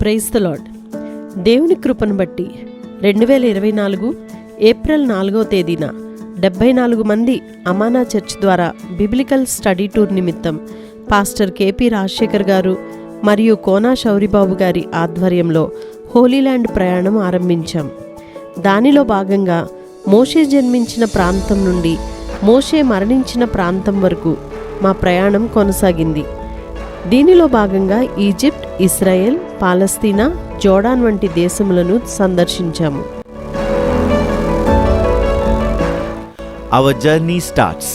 Praise the lord. దేవుని కృపను బట్టి 2024 ఏప్రిల్ 4వ తేదీన 74 మంది అమానా చర్చ్ ద్వారా బిబ్లికల్ స్టడీ టూర్ నిమిత్తం పాస్టర్ కేపీ రాజశేఖర్ గారు మరియు కోనా శౌరిబాబు గారి ఆధ్వర్యంలో హోలీల్యాండ్ ప్రయాణం ఆరంభించాం. దానిలో భాగంగా మోషే జన్మించిన ప్రాంతం నుండి మోషే మరణించిన ప్రాంతం వరకు మా ప్రయాణం కొనసాగింది. దీనిలో భాగంగా ఈజిప్ట్, ఇస్రాయెల్, పాలస్తీనా, జోర్డాన్ వంటి దేశములను సందర్శించాము. Our journey starts.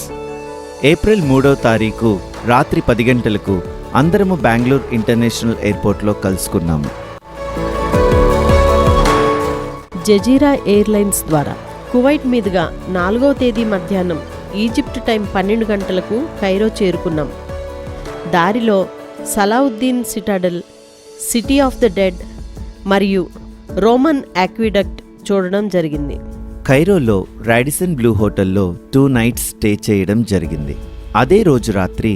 ఏప్రిల్ 3వ తారీఖు రాత్రి 10 గంటలకు అందరము బెంగళూరు ఇంటర్నేషనల్ ఎయిర్పోర్ట్లో కలుసుకున్నాము. జజీరా ఎయిర్లైన్స్ ద్వారా కువైట్ మీదుగా 4వ తేదీ మధ్యాహ్నం ఈజిప్ట్ టైం 12 గంటలకు కైరో చేరుకున్నాం. దారిలో Salahuddin Citadel, city of the dead మరియు రోమన్ ఆక్విడక్ట్ చూడడం జరిగింది. కైరోలో రాడిసన్ బ్లూ హోటల్లో 2 నైట్స్ స్టే చేయడం జరిగింది. అదే రోజు రాత్రి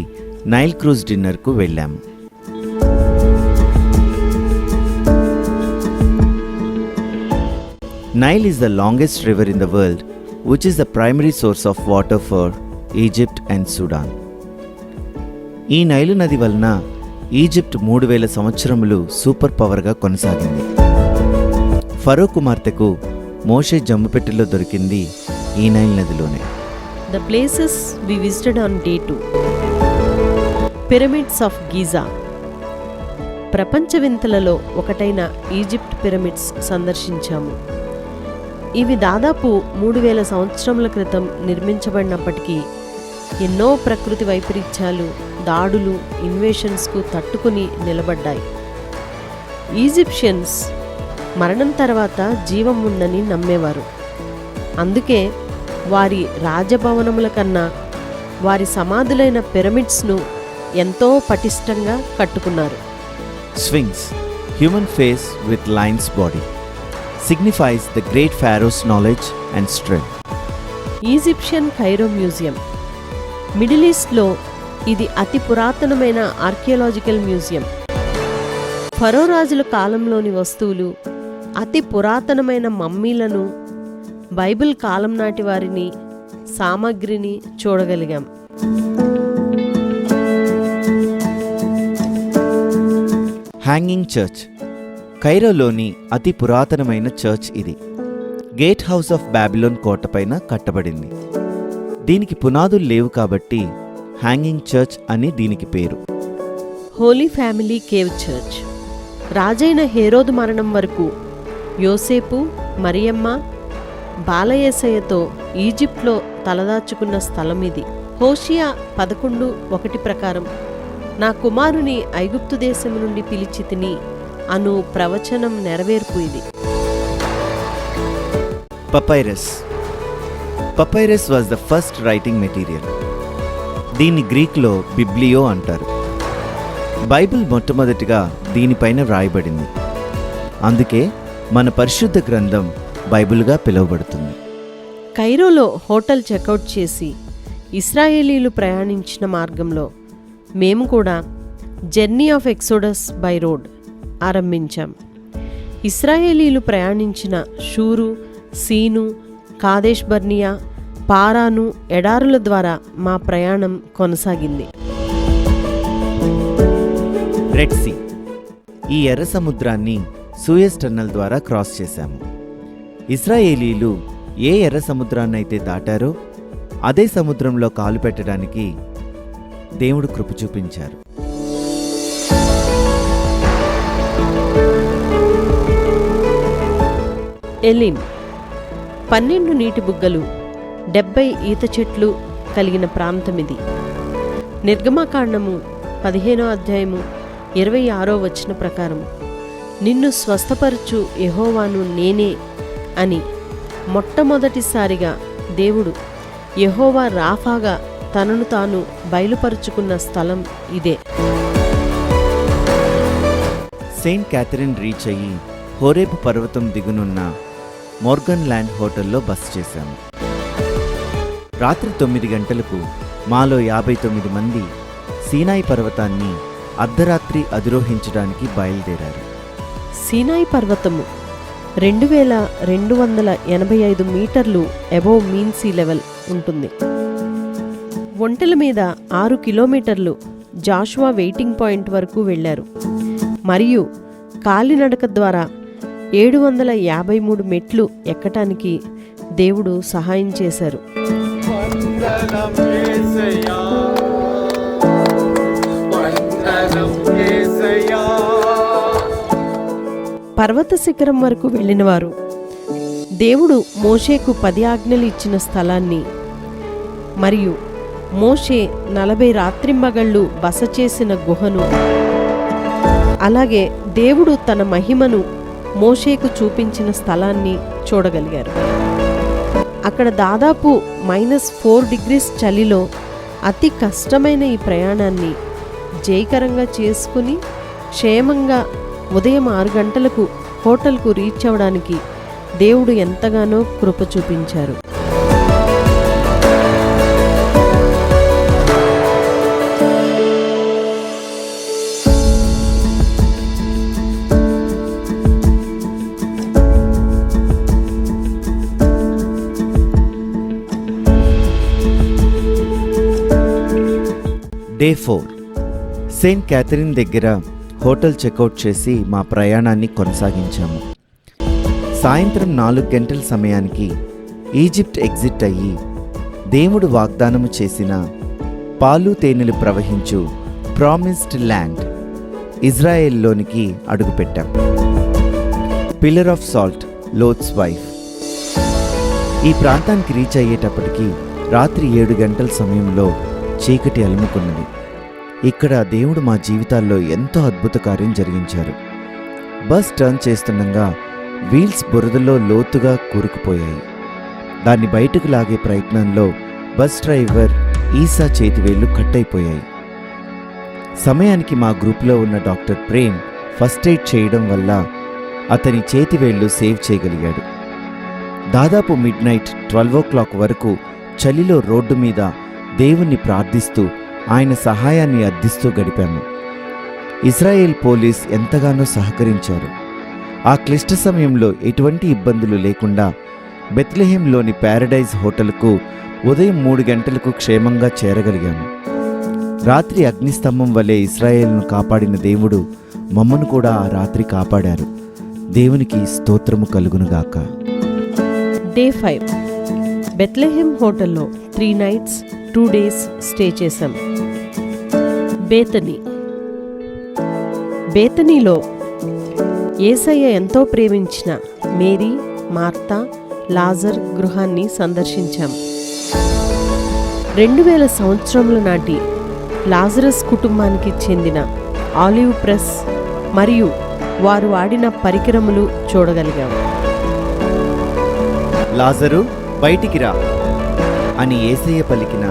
నైల్ క్రూజ్ డిన్నర్కు వెళ్ళాము. Nile is the longest river in the world, which is the primary source of water for Egypt and Sudan. ఈ నైలు నది వలన ఈజిప్ట్ 3000 సంవత్సరములు సూపర్ పవర్గా కొనసాగింది. ఫరో కుమార్తెకు మోషే జమ్ముపెట్టెలో దొరికింది ఈ నైల్ నదిలోనే. The places we visited on day 2. Pyramids of Giza. ప్రపంచ వింతలలో ఒకటైన ఈజిప్ట్ పిరమిడ్స్ సందర్శించాము. ఇవి దాదాపు 3000 సంవత్సరముల క్రితం నిర్మించబడినప్పటికీ ఎన్నో ప్రకృతి వైపరీత్యాలు, దాడులు, ఇన్వేషన్స్కు తట్టుకుని నిలబడ్డాయి. ఈజిప్షియన్స్ మరణం తర్వాత జీవం ఉందని నమ్మేవారు. అందుకే వారి రాజభవనముల కన్నా వారి సమాధులైన పిరమిడ్స్ను ఎంతో పటిష్టంగా కట్టుకున్నారు. Sphinx, human face with lion's body, signifies the great pharaoh's knowledge and strength. Egyptian Cairo museum. Middle ఈస్ట్లో ఇది అతి పురాతనమైన ఆర్కియాలజికల్ మ్యూజియం. ఫరో రాజుల కాలంలోని వస్తువులు, అతి పురాతనమైన మమ్మీలను, బైబిల్ కాలం నాటి వారిని సామగ్రిని చూడగలిగాం. Hanging church. కైరోలోని అతి పురాతనమైన చర్చ్ ఇది. గేట్ హౌస్ ఆఫ్ బాబిలోన్ కోటపైన కట్టబడింది. దీనికి పునాదులు లేవు కాబట్టి హ్యాంగింగ్ చర్చ్ అని దీనికి పేరు. Holy Family Cave Church. రాజైన హేరోదు మరణం వరకు యోసేపు, మరియమ్మ, బాలయేసయ్యతో ఈజిప్ట్లో తలదాచుకున్న స్థలం ఇది. హోషియా 11:1 ప్రకారం నా కుమారుని ఐగుప్తు దేశం నుండి పిలిచి తిని అను ప్రవచనం నెరవేర్పు ఇది. Papyrus. Papyrus was the first writing material. దీన్ని గ్రీక్లో బిబ్లియో అంటారు. బైబిల్ మొట్టమొదటిగా దీనిపైన వ్రాయబడింది. అందుకే మన పరిశుద్ధ గ్రంథం బైబిల్గా పిలువబడుతుంది. కైరోలో హోటల్ చెక్అవుట్ చేసి ఇస్రాయేలీలు ప్రయాణించిన మార్గంలో మేము కూడా journey of Exodus by road ఆరంభించాం. ఇస్రాయేలీలు ప్రయాణించిన షూరు, సీను, కాదేష్ బర్నియా, పారాను ఎడారుల ద్వారా మా ప్రయాణం కొనసాగింది. Red Sea. ఈ ఎర్ర సముద్రాన్ని సూయజ్ టన్నల్ ద్వారా క్రాస్ చేశాము. ఇశ్రాయేలీలు ఏ ఎర్ర సముద్రాన్నైతే దాటారో అదే సముద్రంలో కాలు పెట్టడానికి దేవుడు కృప చూపించారు. ఎలిం. 12 నీటి బుగ్గలు, 70 ఈత చెట్లు కలిగిన ప్రాంతం ఇది. నిర్గమకాండము 15వ అధ్యాయము 26వ వచనం ప్రకారం నిన్ను స్వస్థపరచు యెహోవాను నేనే అని మొట్టమొదటిసారిగా దేవుడు యెహోవా రాఫాగా తనను తాను బయలుపరుచుకున్న స్థలం ఇదే. సెయింట్ క్యాథరిన్ రీచ్ అయ్యి హోరేబు పర్వతం దిగునున్న మోర్గన్ ల్యాండ్ హోటల్లో బస చేశాము. రాత్రి 9 గంటలకు మాలో 59 మంది సీనాయి పర్వతాన్ని అర్ధరాత్రి అధిరోహించడానికి బయలుదేరారు. సీనాయి పర్వతము 2285 మీటర్లు అబోవ్ మీన్ సీ లెవెల్ ఉంటుంది. ఒంటెల మీద 6 కిలోమీటర్లు జాషువా వెయిటింగ్ పాయింట్ వరకు వెళ్ళారు మరియు కాలినడక ద్వారా 753 మెట్లు ఎక్కటానికి దేవుడు సహాయం చేశారు. పర్వత శిఖరం వరకు వెళ్ళినవారు దేవుడు మోషేకు 10 ఆజ్ఞలు ఇచ్చిన స్థలాన్ని మరియు మోషే 40 రాత్రింబగళ్ళు బస చేసిన గుహను, అలాగే దేవుడు తన మహిమను మోషేకు చూపించిన స్థలాన్ని చూడగలిగారు. అక్కడ దాదాపు -4 డిగ్రీస్ చలిలో అతి కష్టమైన ఈ ప్రయాణాన్ని జయకరంగా చేసుకుని క్షేమంగా ఉదయం 6 గంటలకు హోటల్కు రీచ్ అవ్వడానికి దేవుడు ఎంతగానో కృప చూపించారు. డే 4 సెయింట్ క్యాథరిన్ దగ్గర హోటల్ చెక్అవుట్ చేసి మా ప్రయాణాన్ని కొనసాగించాము. సాయంత్రం 4 గంటల సమయానికి ఈజిప్ట్ ఎగ్జిట్ అయ్యి దేవుడు వాగ్దానము చేసిన పాలు తేనెలు ప్రవహించు ప్రామిస్డ్ ల్యాండ్ ఇజ్రాయెల్లోనికి అడుగుపెట్టాం. Pillar of salt, Lot's wife. ఈ ప్రాంతానికి రీచ్ అయ్యేటప్పటికి రాత్రి 7 గంటల సమయంలో చీకటి అలుముకున్నది. ఇక్కడ దేవుడు మా జీవితాల్లో ఎంతో అద్భుత కార్యం జరిగించారు. బస్ టర్న్ చేస్తుండగా వీల్స్ బురదలో లోతుగా కూరుకుపోయాయి. దాన్ని బయటకు లాగే ప్రయత్నంలో బస్ డ్రైవర్ ఈసా చేతివేళ్లు కట్ అయిపోయాయి. సమయానికి మా గ్రూప్లో ఉన్న డాక్టర్ ప్రేమ్ ఫస్ట్ ఎయిడ్ చేయడం వల్ల అతని చేతివేళ్లు సేవ్ చేయగలిగాడు. దాదాపు మిడ్నైట్ 12 o'clock వరకు చలిలో రోడ్డు మీద దేవుణ్ణి ప్రార్థిస్తూ ఆయన సహాయాన్ని అర్థిస్తూ గడిపాము. ఇజ్రాయెల్ పోలీస్ ఎంతగానో సహకరించారు. ఆ క్లిష్ట సమయంలో ఎటువంటి ఇబ్బందులు లేకుండా బెత్లెహేంలోని ప్యారడైజ్ హోటల్కు ఉదయం 3 గంటలకు క్షేమంగా చేరగలిగాము. రాత్రి అగ్నిస్తంభం వలె ఇజ్రాయెల్ను కాపాడిన దేవుడు మమ్మను కూడా ఆ రాత్రి కాపాడారు. దేవునికి స్తోత్రము కలుగునుగాక. డే 5 బెత్లెహేం హోటల్లో 3 nights 2 days స్టే చేశాం. బేతనీలో యేసయ్య ఎంతో ప్రేమించిన మేరీ, మార్తా, లాజర్ గృహాన్ని సందర్శించాం. 2000 సంవత్సరముల నాటి లాజరస్ కుటుంబానికి చెందిన ఆలివ్ ప్రెస్ మరియు వారు వాడిన పరికరములు చూడగలిగాం. లాజరు బయటికి రా అని యేసయ్య పలికిన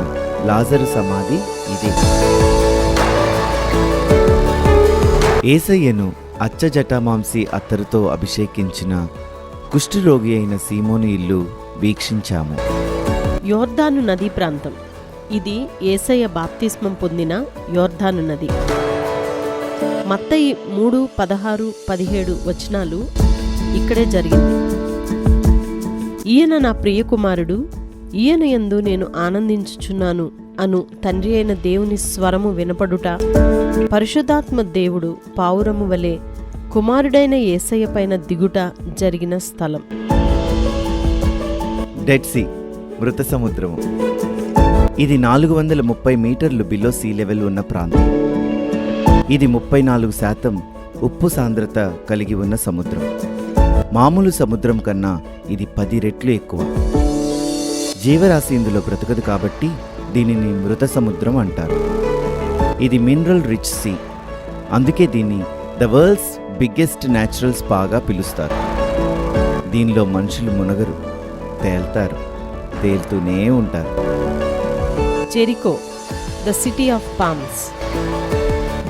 లాజరు సమాధి ఇదే. యేసయ్యను అచ్చజటామాంసి అత్తరుతో అభిషేకించిన కుష్ఠరోగి అయిన సీమోను ఇల్లు వీక్షించాము. యోర్దాను నదీ ప్రాంతం. ఇది యేసయ్య బాప్తిస్మం పొందిన యోర్దాను నది. మత్తయి 3:16-17 వచనాలు ఇక్కడే జరిగింది. ఈయన నా ప్రియకుమారుడు, ఈయన యందు నేను ఆనందించుచున్నాను అను తండ్రి అయిన దేవుని స్వరము వినపడుట, పరిశుద్ధాత్మ దేవుడు పావురము వలె కుమారుడైన యేసయ్య పైన దిగుట జరిగిన స్థలం. డెడ్ సీ, మృత సముద్రము. ఇది 430 మీటర్లు బిలో సీ లెవెల్ ఉన్న ప్రాంతం. ఇది 34% ఉప్పు సాంద్రత కలిగి ఉన్న సముద్రం. మామూలు సముద్రం కన్నా ఇది 10 రెట్లు ఎక్కువ. జీవరాశి ఇందులో బ్రతకదు కాబట్టి దీనిని మృత సముద్రం అంటారు. ఇది మినరల్ రిచ్ సీ, అందుకే దీన్ని ద వరల్డ్స్ బిగ్గెస్ట్ న్యాచురల్ స్పాగా పిలుస్తారు. దీనిలో మనుషులు మునగరు, తేల్తారు, తేలుతూనే ఉంటారు. Jericho, the city of palms.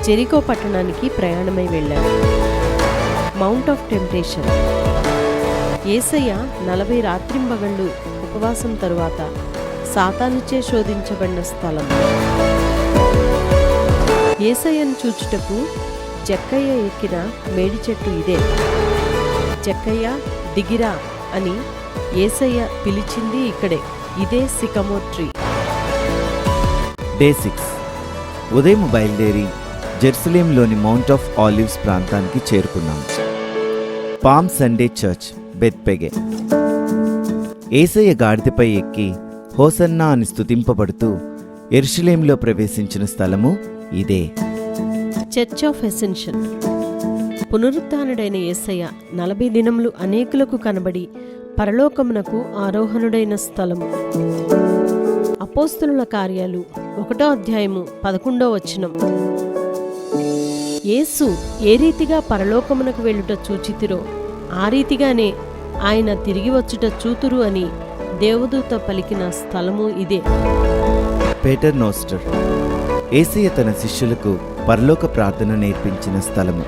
Jericho పట్టణానికి ప్రయాణమై వెళ్ళారు. Mount of temptation. యేసయ్య 40 రాత్రింబగళ్ళు ఉపవాసం తరువాత సాతానుచే శోధించబడిన స్థలం. యేసయ్యను చూచుటకు జక్కయ్య ఎక్కిన మేడి చెట్టు ఇదే. జక్కయ్య దిగిరా అని యేసయ్య పిలిచింది ఇక్కడే. ఇదే సికమోర్ ట్రీ. డే 6. ఉదయం బయలుదేరి జెరూసలేంలోని మౌంట్ ఆఫ్ ఆలివ్స్ ప్రాంతానికి చేరుకున్నాం. Palm Sunday church, Bethphage. యేసయ్య గాడిదపై ఎక్కి హోసన్నా అని స్తుతింపబడుతూ యెరూషలేంలో ప్రవేశించిన స్థలము ఇదే. Church of Ascension. పునరుత్థానుడైన యేసయ్య 40 దినములు అనేకులకు కనబడి పరలోకమునకు ఆరోహణుడైన స్థలము. అపోస్తలుల కార్యాలు 1వ అధ్యాయము 11వ వచనం. యేసు ఏ రీతిగా పరలోకమునకు వెళ్ళుట చూచితిరో ఆ రీతిగానే ఆయన తిరిగి వచ్చుట చూతురు అని దేవదూత పలికిన స్థలము ఇదే. పేటర్ నోస్టర్. యేసయ్య తన శిష్యులకు పరలోక ప్రార్థన నేర్పించిన స్థలము.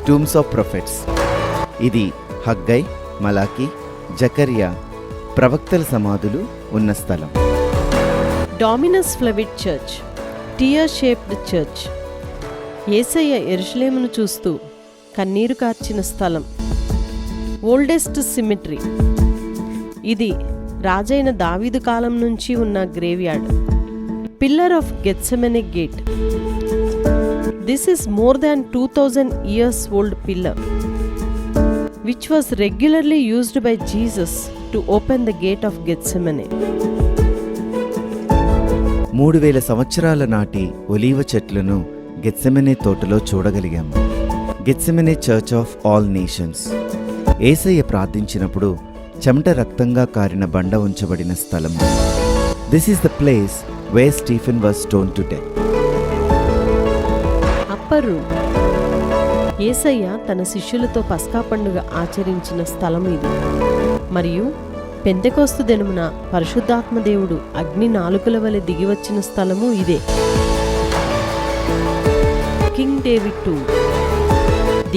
Tombs of prophets. ఇది హగ్గై, మలాకి, జకర్యా ప్రవక్తల సమాధులు ఉన్న స్థలం. Domino's ఫ్లవిడ్ church, tear shaped church. యేసయ్య యెరూషలేమును చూస్తూ కన్నీరు కార్చిన స్థలం. Oldest symmetry. ఇది రాజైన దావీదు కాలం నుంచి ఉన్న graveyard. Pillar of Gethsemane gate. This is more than 2000 years old pillar, which was regularly used by Jesus to open the gate of Gethsemane. 3000 సంవత్సరాల నాటి ఒలీవ చెట్లను గెత్సెమనే తోటలో చూడగలిగాము. Gethsemane church of all nations. యేసయ్య ప్రార్థించినప్పుడు చెమట రక్తంగా కారిన బండ ఉంచబడిన స్థలము. This is the place where Stephen was stone to death. Upper room. యేసయ్య తన శిష్యులతో పస్కా పండుగ ఆచరించిన స్థలం ఇది. మరియు పెంతెకోస్తు దినమున పరిశుద్ధాత్మ దేవుడు అగ్ని నాలుకల వలె దిగివచ్చిన స్థలము ఇదే. King David tomb.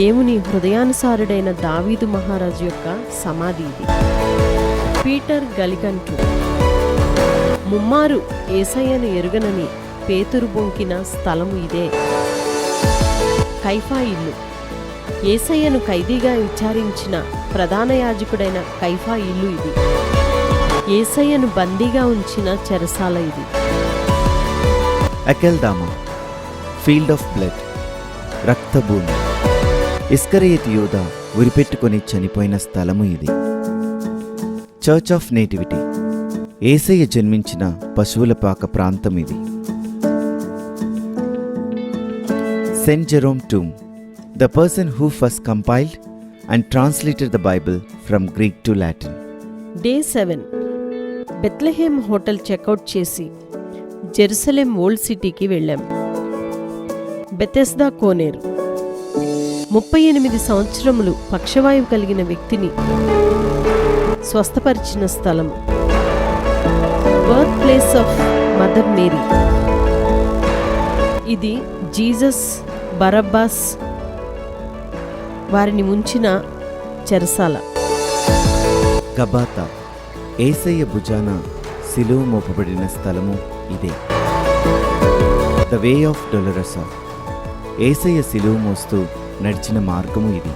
దేవుని హృదయానుసారుడైన దావీదు మహారాజు యొక్క సమాధి ఇది. Peter Gallicantu tomb. ముమ్మారు యేసయ్యను ఎరుగనని పేతురు బొంకిన స్థలము ఇదే. కైఫా ఇల్లు. యేసయ్యను ఖైదీగా విచారించిన ప్రధాన యాజకుడైన కైఫా ఇల్లు ఇది. యేసయ్యను బందీగా ఉంచిన చెరసాల ఇది. అకెల్దామా, ఫీల్డ్ ఆఫ్ బ్లడ్, రక్తభూమి. ఇస్కరియోతు యూదా ఉరిపెట్టుకొని చనిపోయిన స్థలము ఇది. Church of nativity. యేసయ్య జన్మించిన పశువుల పాక ప్రాంతం ఇది. Saint Jerome tomb, the person who first compiled and translated the Bible from Greek to Latin. Day 7. Bethlehem hotel checkout చేసి జెరూసలేం ఓల్డ్ సిటీకి వెళ్ళాం. బెతెస్దా కోనేరు. 38 సంవత్సరములు పక్షవాయువు కలిగిన వ్యక్తిని స్వస్థపరిచిన స్థలం. Birth place of Mother Mary. ఇది జీసస్, బరబ్బాస్ వారిని ముంచిన చెరసాల. గబాతా. యేసయ్య భుజాన సిలువ మోపబడిన స్థలము ఇదే. The way of డొలరసా. యేసయ్య సిలువ మోస్తూ నడిచిన మార్గము ఇది.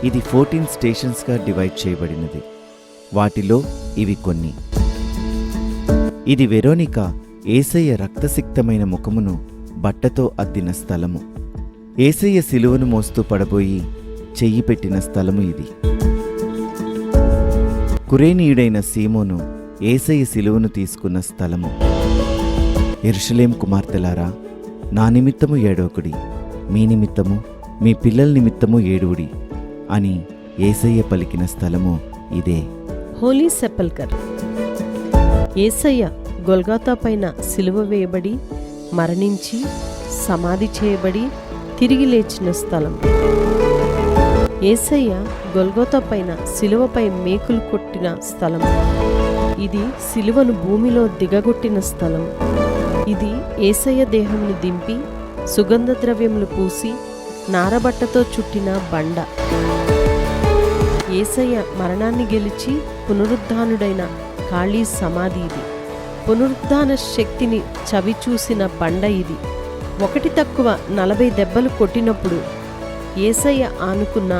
ఇది 14 స్టేషన్స్గా డివైడ్ చేయబడినది. వాటిలో ఇవి కొన్ని. ఇది వెరోనికా యేసయ్య రక్తసిక్తమైన ముఖమును బట్టతో అద్దిన స్థలము. యేసయ్య సిలువను మోస్తూ పడబోయి చెయ్యి పెట్టిన స్థలము ఇది. కురేనీయుడైన సీమోను యేసయ్య సిలువను తీసుకున్న స్థలము. యెరూషలేం కుమార్తెలారా, నా నిమిత్తము ఏడవకుడి, మీ నిమిత్తము మీ పిల్లల నిమిత్తము ఏడువుడి అని యేసయ్య పలికిన స్థలము ఇదే. హోలీ సెపల్కర్. యేసయ్య గొల్గొతా పైన సిలువ వేయబడి మరణించి సమాధి చేయబడి తిరిగి లేచిన స్థలం. యేసయ్య గొల్గొతా పైన సిలువపై మేకులు కొట్టిన స్థలం. ఇది సిలువను భూమిలో దిగగొట్టిన స్థలం. ఇది యేసయ్య దేహమును దింపి సుగంధ ద్రవ్యములు పూసి నారబట్టతో చుట్టిన బండ. యేసయ్య మరణాన్ని గెలిచి పునరుద్ధానుడైన ఖాళీ సమాధి ఇది. పునరుద్ధాన శక్తిని చవిచూసిన బండ ఇది. 1 తక్కువ 40 దెబ్బలు కొట్టినప్పుడు యేసయ్య ఆనుకున్న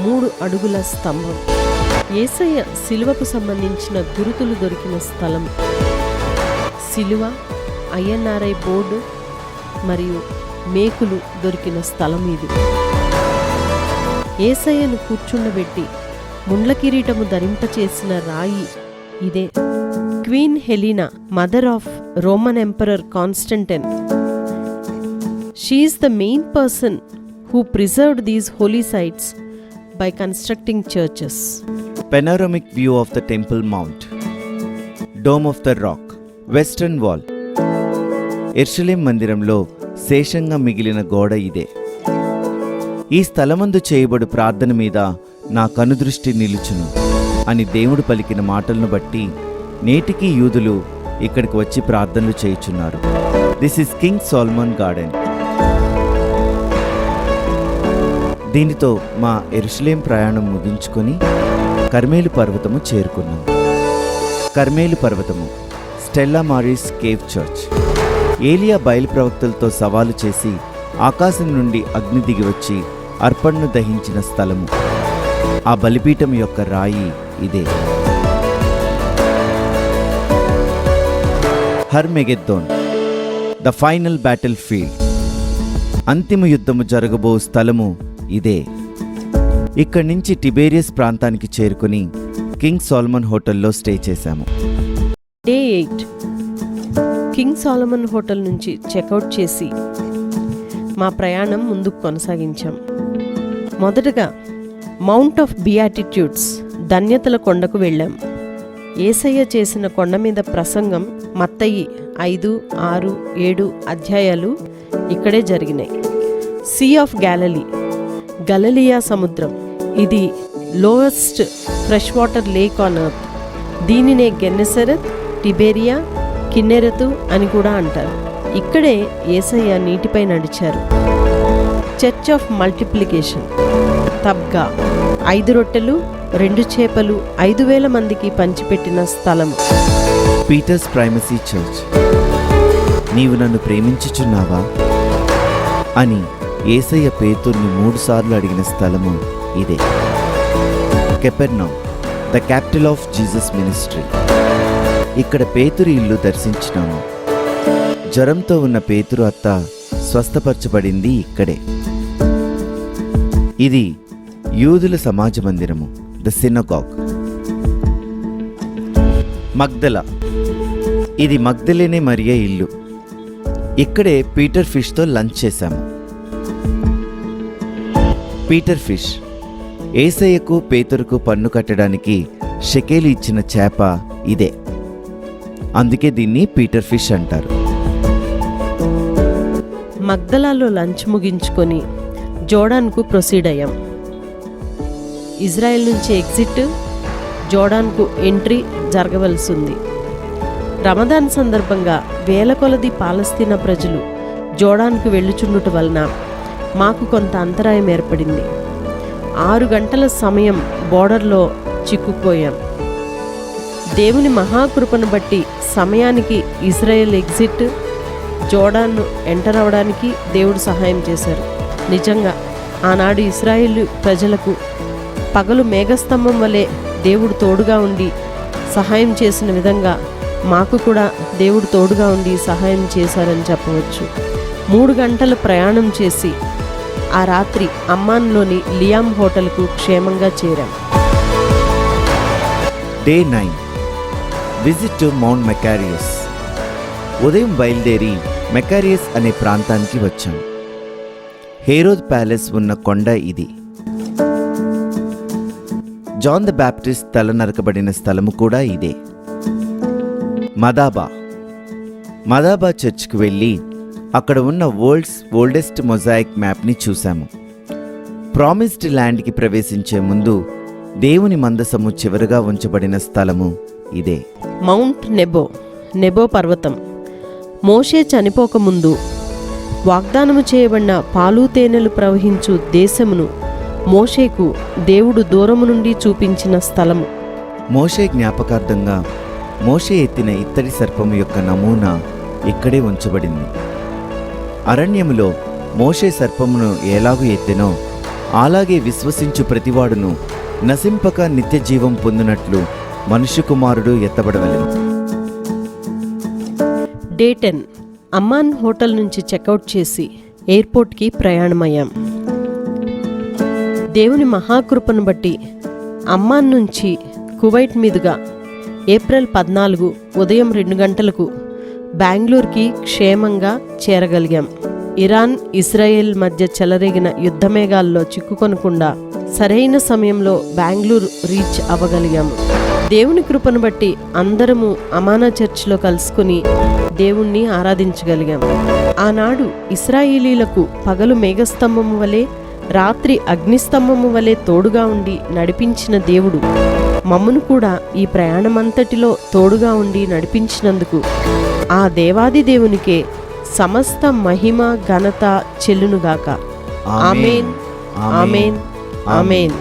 3 అడుగుల స్తంభం. యేసయ్య శిలువకు సంబంధించిన గురుతులు దొరికిన స్థలం. శిలువ, INRI బోర్డు మరియు మేకులు దొరికిన స్థలం ఇది. యేసయ్యను కూర్చుండబెట్టి ముండ్ల కిరీటము ధరింపచేసిన రాయి ఇదే. Queen Helena, mother of Roman emperor Constantine, she is the main person who preserved these holy sites by constructing churches. Panoramic view of the Temple Mount, Dome of the Rock, Western Wall. యెరూషలేం మందిరంలో శేషంగా మిగిలిన గోడ ఇదే. ఈ స్థలమందు చేయబడు ప్రార్థన మీద నా కనుదృష్టి నిలుచును అని దేవుడు పలికిన మాటలను బట్టి నేటికి యూదులు ఇక్కడికి వచ్చి ప్రార్థనలు చేయుచున్నారు. This is King Solomon garden. దీనితో మా యెరూషలేం ప్రయాణం ముగించుకొని కర్మేలు పర్వతము చేరుకున్నాం. కర్మేలు పర్వతము, స్టెల్లా మారిస్ కేవ్ చర్చ్. ఏలియా బయలు ప్రవక్తలతో సవాలు చేసి ఆకాశం నుండి అగ్ని దిగి వచ్చి అర్పణను దహించిన స్థలము. ఆ బలిపీఠం యొక్క రాయి ఇదే. హర్మెగెద్దోన్, ద ఫైనల్ బ్యాటిల్ ఫీల్డ్. అంతిమ యుద్ధము జరగబో స్థలము ఇదే. ఇక్కడి నుంచి టిబేరియస్ ప్రాంతానికి చేరుకుని కింగ్ సోలమన్ హోటల్లో స్టే చేశాము. డే 8 కింగ్ సోలమన్ హోటల్ నుంచి చెక్అవుట్ చేసి మా ప్రయాణం ముందుకు కొనసాగించాం. మొదటగా మౌంట్ ఆఫ్ బియాటిట్యూడ్స్, ధన్యతల కొండకు వెళ్ళాం. యేసయ్య చేసిన కొండ మీద ప్రసంగం మత్తయి 5, 6, 7 అధ్యాయాలు ఇక్కడే జరిగినాయి. సీ ఆఫ్ గ్యాలలీ, గలిలయ సముద్రం. ఇది lowest fresh water lake on earth. దీనినే గెన్నెసరెత్, తిబెరియా, కిన్నెరెతు అని కూడా అంటారు. ఇక్కడే యేసయ్య నీటిపై నడిచారు. చర్చ్ ఆఫ్ మల్టిప్లికేషన్, తబ్గా, 5 రొట్టెలు 2 చేపలు 5,000 మందికి పంచిపెట్టిన స్థలం. Peter's primacy church. నీవు నన్ను ప్రేమించుచున్నావా అని యేసయ్య పేతుర్ని 3 సార్లు అడిగిన స్థలము ఇదే. Capernaum, the capital of Jesus ministry. ఇక్కడ పేతురు ఇల్లు దర్శించినాము. జ్వరంతో ఉన్న పేతురు అత్త స్వస్థపరచబడింది ఇక్కడే. ఇది యూదుల సమాజ మందిరము, ద సినగాగ్. మగ్దల, ఇది మగ్దలేనే మరియ ఇల్లు. ఇక్కడే పీటర్ ఫిష్తో లంచ్ చేశాము. పీటర్ ఫిష్, యేసయ్యకు పేతురుకు పన్ను కట్టడానికి షెకేలు ఇచ్చిన చేప ఇదే. అందుకే దీన్ని పీటర్ ఫిష్ అంటారు. మగ్దలాలో లంచ్ ముగించుకొని జోర్డాన్కు ప్రొసీడ్ అయ్యాం. ఇజ్రాయెల్ నుంచి ఎగ్జిట్, జోర్డాన్కు ఎంట్రీ జరగవలసి ఉంది. రమదాన్ సందర్భంగా వేల కొలది పాలస్తీనా ప్రజలు జోర్డాన్కు వెళ్ళుచుండుట వలన మాకు కొంత అంతరాయం ఏర్పడింది. 6 గంటల సమయం బోర్డర్లో చిక్కుపోయాం. దేవుని మహాకృపను బట్టి సమయానికి ఇజ్రాయెల్ ఎగ్జిట్, జోర్డాన్ను ఎంటర్ అవడానికి దేవుడు సహాయం చేశారు. నిజంగా ఆనాడు ఇజ్రాయేలు ప్రజలకు పగలు మేఘస్తంభం వలె దేవుడు తోడుగా ఉండి సహాయం చేసిన విధంగా మాకు కూడా దేవుడు తోడుగా ఉండి సహాయం చేశారని చెప్పవచ్చు. 3 గంటలు ప్రయాణం చేసి ఆ రాత్రి అమ్మాన్లోని లియామ్ హోటల్కు క్షేమంగా చేరాం. Day 9, visit to Mount Machaerus. ఉదయం బయలుదేరి మెకారియస్ అనే ప్రాంతానికి వచ్చాం. హేరోద్ ప్యాలెస్ ఉన్న కొండ ఇది. జాన్ ద బ్యాప్టిస్ట్ తల నరకబడిన స్థలము కూడా ఇదే. మదాబా చర్చ్కి వెళ్ళి అక్కడ ఉన్న వరల్డ్స్ ఓల్డెస్ట్ మొజాయిక్ మ్యాప్ని చూశాము. ప్రామిస్డ్ ల్యాండ్కి ప్రవేశించే ముందు దేవుని మందసము చివరగా ఉంచబడిన స్థలము ఇదే. మౌంట్ నెబో పర్వతం. మోషే చనిపోకముందు వాగ్దానము చేయబడిన పాలు తేనెలు ప్రవహించు దేశమును మోషేకు దేవుడు దూరము నుండి చూపించిన స్థలము. మోషే జ్ఞాపకార్థంగా మోషే ఎత్తిన ఇత్తడి సర్పము యొక్క నమూనా ఇక్కడే ఉంచబడింది. అరణ్యములో మోషే సర్పమును ఎలాగూ ఎత్తెనో అలాగే విశ్వసించు ప్రతివాడును నశింపక నిత్య జీవం పొందినట్లు మనుష్య కుమారుడు ఎత్తబడవలెను. డే 10 అమ్మాన్ హోటల్ నుంచి చెక్అవుట్ చేసి ఎయిర్పోర్ట్కి ప్రయాణమయ్యాం. దేవుని మహాకృపను బట్టి అమ్మాన్ నుంచి కువైట్ మీదుగా ఏప్రిల్ 14 ఉదయం 2 గంటలకు బెంగళూరుకి క్షేమంగా చేరగలిగాం. ఇరాన్ ఇజ్రాయెల్ మధ్య చెలరేగిన యుద్ధమేఘాల్లో చిక్కుకొనకుండా సరైన సమయంలో బెంగళూరు రీచ్ అవ్వగలిగాము. దేవుని కృపను బట్టి అందరము అమానా చర్చిలో కలుసుకుని దేవుణ్ణి ఆరాధించగలిగాం. ఆనాడు ఇశ్రాయేలీలకు పగలు మేఘస్తంభము వలె రాత్రి అగ్నిస్తంభము వలె తోడుగా ఉండి నడిపించిన దేవుడు మమ్మను కూడా ఈ ప్రయాణమంతటిలో తోడుగా ఉండి నడిపించినందుకు ఆ దేవాది దేవునికే సమస్త మహిమ ఘనత చెల్లునుగాక. ఆమేన్, ఆమేన్, ఆమేన్.